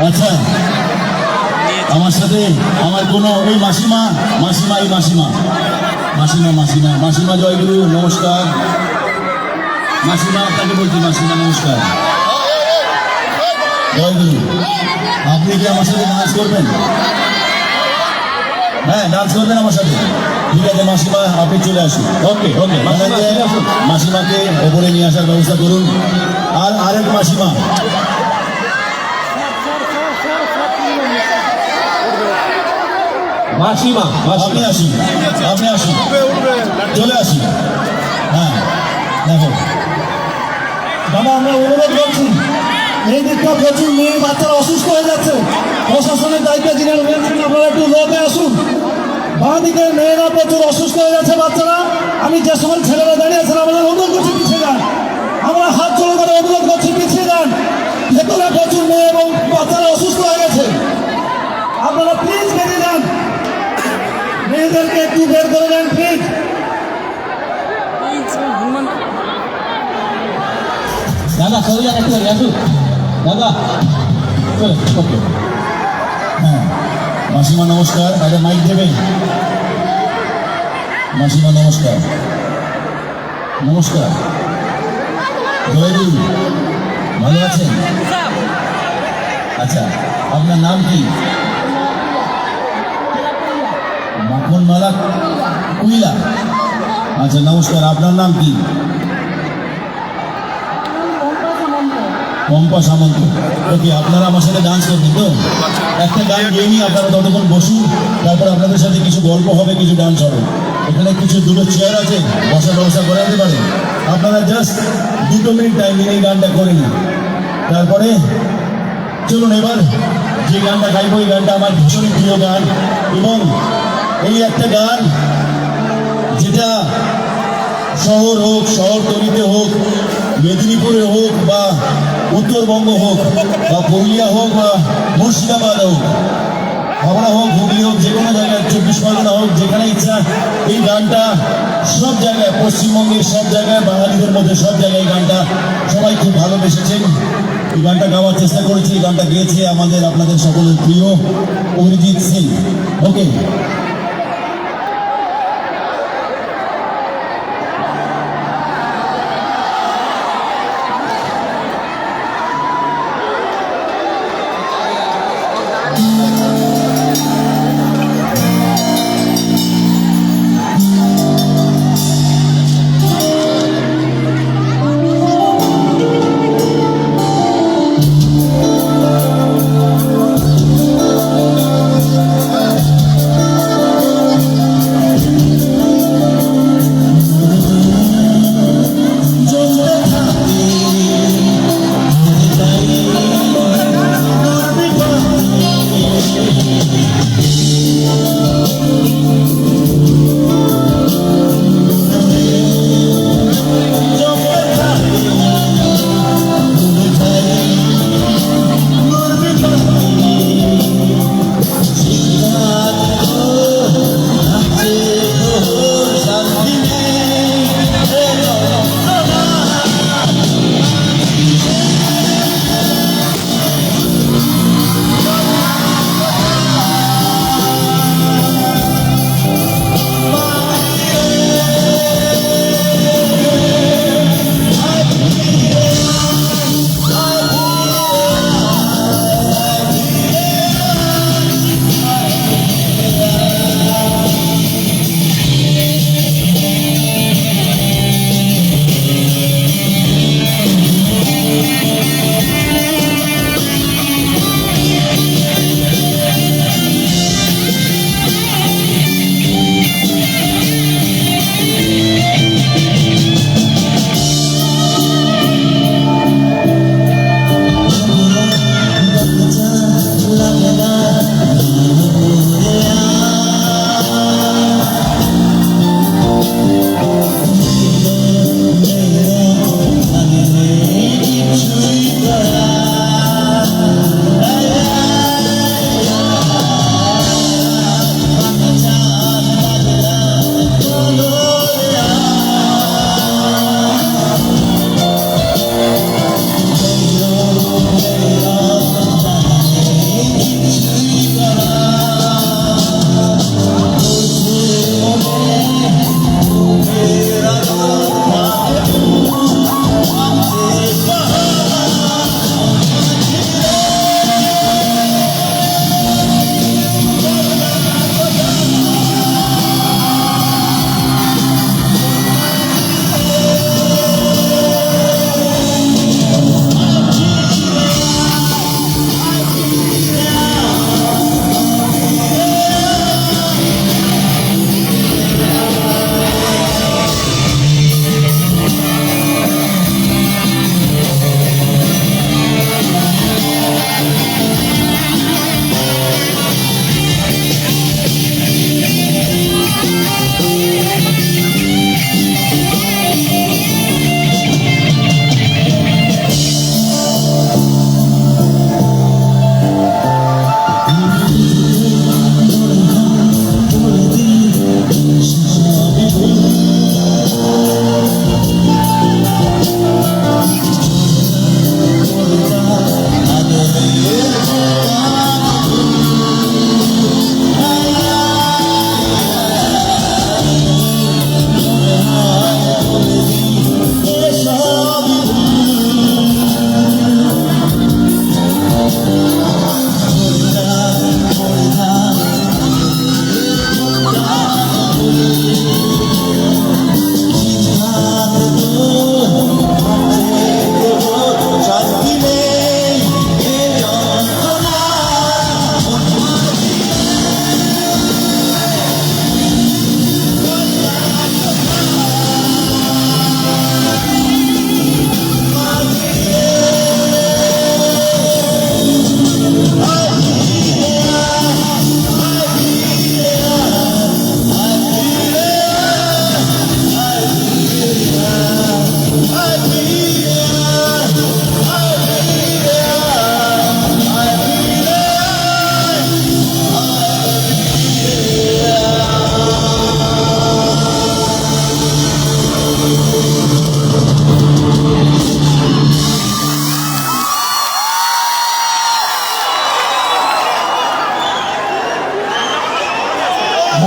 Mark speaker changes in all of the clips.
Speaker 1: আচ্ছা, আমার সাথে আমার কোনো ওই মাসিমা মাসিমা এই মাসিমা মাসিমা মাসিমা মাসিমা জয়গুরু নমস্কার। মাসিমা আপনাকে বলছি, মাসিমা নমস্কার, জয়গুরু। আপনি কি আমার সাথে ডান্স করবেন? হ্যাঁ, ডান্স করবেন আমার সাথে? ঠিক আছে মাসিমা, আপনি চলে আসুন। ওকে ওকে, মাসিমাকে ওপরে নিয়ে আসার ব্যবস্থা করুন। আর আরেক মাসিমা,
Speaker 2: মাসিমা
Speaker 1: আপনি আসুন, আপনি আসুন, চলে আসুন। হ্যাঁ দেখো
Speaker 3: দাদা, আমরা অনুরোধ করছি, এই দিকটা প্রচুর মেয়ে বাচ্চারা অসুস্থ হয়ে যাচ্ছে। প্রশাসনের দায়িত্বে যিনি রয়েছেন, আপনারা একটু লোকে আসুন। বাঁ দিকে মেয়েরা প্রচুর অসুস্থ হয়ে যাচ্ছে, বাচ্চারা। আমি যে সময় ছেলেরা দাঁড়িয়ে আছেন, আমরা অনুরোধ করছি পিছিয়ে যান। আমরা হাত জোড়ো করে অনুরোধ করছি পিছিয়ে যান। ভেতরে প্রচুর মেয়ে এবং বাচ্চারা অসুস্থ হয়ে গেছে, আপনারা প্লিজ বেরিয়ে যান। মেয়েদেরকে একটু বের করে দেন প্লিজ।
Speaker 2: দাদা চলে যান, একটু আসুন দাদা। ওকে,
Speaker 1: হ্যাঁ মাসিমা নমস্কার। আরে মাইক দেবেন? মাসিমা নমস্কার, নমস্কার। জয়গুরু, ভালো আছেন? আচ্ছা, আপনার নাম কি? মাখনমালা কুইলা। আচ্ছা নমস্কার, আপনার নাম কি? পম্পা সামন্ত। ওকে, আপনারা আমার সাথে ডান্স করবেন তো? একটা গান গেয়ে নিয়ে আপনারা ততক্ষণ বসুন, তারপর আপনাদের সাথে কিছু গল্প হবে, কিছু ডান্স হবে। এখানে কিছু দুটো চেয়ার আছে, বসার ব্যবস্থা করে দিতে পারেন। আপনারা জাস্ট 2 মিনিট টাইম নিয়ে এই গানটা করে নিন, তারপরে চলুন। এবার যে গানটা গাইবো, এই গানটা আমার ভীষণই প্রিয় গান, এবং এই একটা গান যেটা শহর হোক, শহরতলিতে হোক, মেদিনীপুরে হোক, বা উত্তরবঙ্গ হোক, বা পুরুলিয়া হোক, বা মুর্শিদাবাদ হোক, হাওড়া হোক, হুগলি হোক, যে কোনো জায়গায়, 24 পরগনা হোক, যেখানে ইচ্ছা, এই গানটা সব জায়গায়, পশ্চিমবঙ্গের সব জায়গায়, বাঙালিদের মধ্যে সব জায়গায় এই গানটা সবাই খুব ভালোবেসেছেন। এই গানটা গাওয়ার চেষ্টা করেছি। এই গানটা গেয়েছে আমাদের, আপনাদের সকলের প্রিয় অরিজিৎ সিং। ওকে,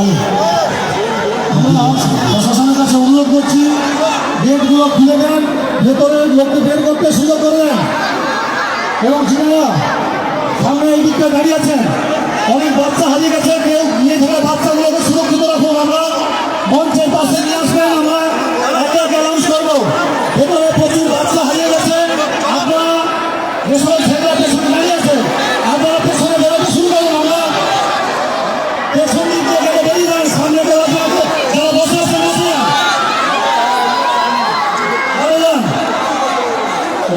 Speaker 3: আমরা প্রশাসনের কাছে অনুরোধ করছি, গেটগুলো খুলে দেন, ভেতরের লোককে বের করতে সুযোগ করে দেন। এবং যিনারা সামনে এই দিকটা দাঁড়িয়ে আছেন, অনেক বাচ্চা হারিয়ে গেছে, কেউ নিয়ে ধরে বাচ্চাগুলোকে সুরক্ষিত রাখুন। আমরা মঞ্চের পাশে নিয়ে আসবেন, আমরা একে একে অ্যানাউন্স করবো। ভেতরে প্রচুর বাচ্চা হারিয়ে গেছে, আপনারা যেসব ছেলেরা পেছনে দাঁড়িয়ে আছে, আপনারা পেছনে বেরোতে শুরু করুন। আমরা পেছন দিক দিয়ে গেলে বেরিয়ে যান, সামনে বেরোতে হবে। যারা বসে আছে বসে যান। আরে যান।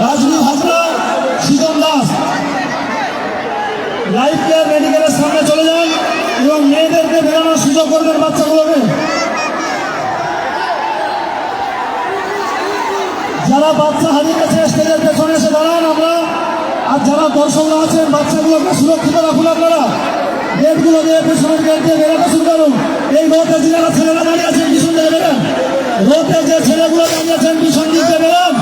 Speaker 3: রাজনীতি হাজরা, সৃজন দাস, লাইফ কেয়ার মেডিকেলের সামনে চলে যান এবং মেয়েদেরকে বেরোনোর সুযোগ করবেন, বাচ্চাগুলোকে। যারা বাচ্চা হারিয়ে গেছে স্টেজের পেছনে এসে দাঁড়ান। আমরা আর যারা দর্শকরা আছেন, বাচ্চাগুলোকে সুরক্ষিত রাখুন। আপনারা গেটগুলো দিয়ে, পেছনের গেট দিয়ে বেরোতে শুরু করুন। এই রোডে যারা ছেলেরা দাঁড়িয়ে আছেন, পিছন দিকে বেরোন। রোডে যে ছেলেগুলো দাঁড়িয়ে আছেন, পিছন দিকে বেরোন।